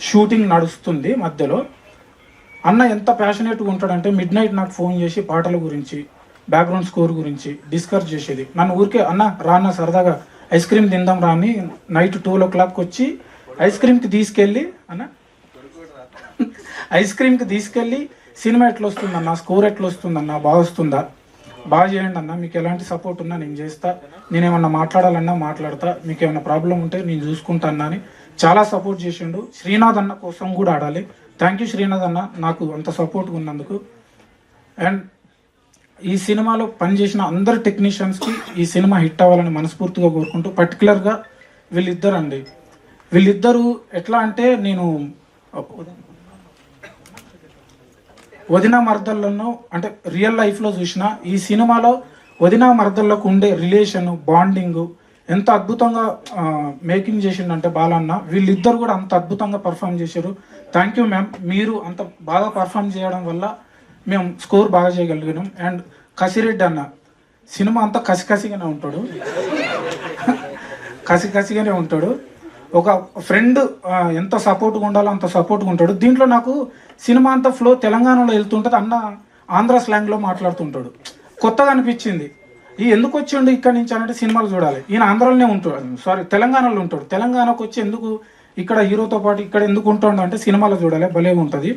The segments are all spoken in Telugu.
షూటింగ్ నడుస్తుంది మధ్యలో. అన్న ఎంత ప్యాషనేట్గా ఉంటాడంటే మిడ్ నైట్ నాకు ఫోన్ చేసి పాటల గురించి, బ్యాక్గ్రౌండ్ స్కోర్ గురించి డిస్కస్ చేసేది. నన్ను ఊరికే అన్న రాన్న సరదాగా ఐస్ క్రీమ్ తిందాం రాని నైట్ 12 o'clock వచ్చి ఐస్ క్రీమ్కి తీసుకెళ్ళి సినిమా ఎట్లా వస్తుందన్న, స్కోర్ ఎట్లా వస్తుందన్న, బాగా వస్తుందా, బాగా చేయండి అన్న, మీకు ఎలాంటి సపోర్ట్ ఉన్నా నేను చేస్తా, నేనేమన్నా మాట్లాడాలన్నా మాట్లాడతా, మీకు ఏమైనా ప్రాబ్లం ఉంటే నేను చూసుకుంటా అన్న అని చాలా సపోర్ట్ చేసిండు. శ్రీనాథ్ అన్న కోసం కూడా ఆడాలి. థ్యాంక్ యూ శ్రీనాథ్ అన్న నాకు అంత సపోర్ట్గా ఉన్నందుకు. అండ్ ఈ సినిమాలో పనిచేసిన అందరు టెక్నీషియన్స్కి ఈ సినిమా హిట్ అవ్వాలని మనస్ఫూర్తిగా కోరుకుంటూ, పర్టికులర్గా వీళ్ళిద్దరు ఎట్లా అంటే, నేను వదిన మర్దళ్ళను అంటే రియల్ లైఫ్లో చూసిన, ఈ సినిమాలో వదిన మర్దళ్ళకు ఉండే రిలేషన్, బాండింగ్ ఎంత అద్భుతంగా మేకింగ్ చేసిండంటే బాలన్న. వీళ్ళిద్దరు కూడా అంత అద్భుతంగా పర్ఫామ్ చేశారు. థ్యాంక్ యూ మ్యామ్, మీరు అంత బాగా పర్ఫామ్ చేయడం వల్ల మేము స్కోర్ బాగా చేయగలిగినాం. అండ్ కసిరెడ్డి అన్న సినిమా అంతా కసికసిగానే ఉంటాడు. ఒక ఫ్రెండ్ ఎంత సపోర్ట్గా ఉండాలో అంత సపోర్ట్గా ఉంటాడు. దీంట్లో నాకు సినిమా అంతా ఫ్లో తెలంగాణలో వెళ్తుంటుంది, అన్న ఆంధ్ర స్లాంగ్లో మాట్లాడుతుంటాడు. కొత్తగా అనిపించింది. ఎందుకు వచ్చిండు ఇక్కడి నుంచి అంటే సినిమాలు చూడాలి, ఈయన ఆంధ్రాలోనే ఉంటాడు, తెలంగాణలో ఉంటాడు. తెలంగాణకు వచ్చి ఎందుకు ఇక్కడ హీరోతో పాటు ఇక్కడ ఎందుకు ఉంటాడు అంటే సినిమాలో చూడాలి, భలేగా ఉంటుంది.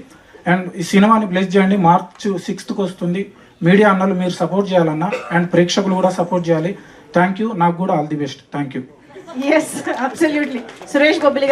అండ్ ఈ సినిమాని బ్లెస్ చేయండి. March 6th వస్తుంది. మీడియా అన్నలు మీరు సపోర్ట్ చేయాలన్నా, అండ్ ప్రేక్షకులు కూడా సపోర్ట్ చేయాలి. Thank you. నాకు కూడా all the best. Thank you. Yes, absolutely. Suresh Gobili.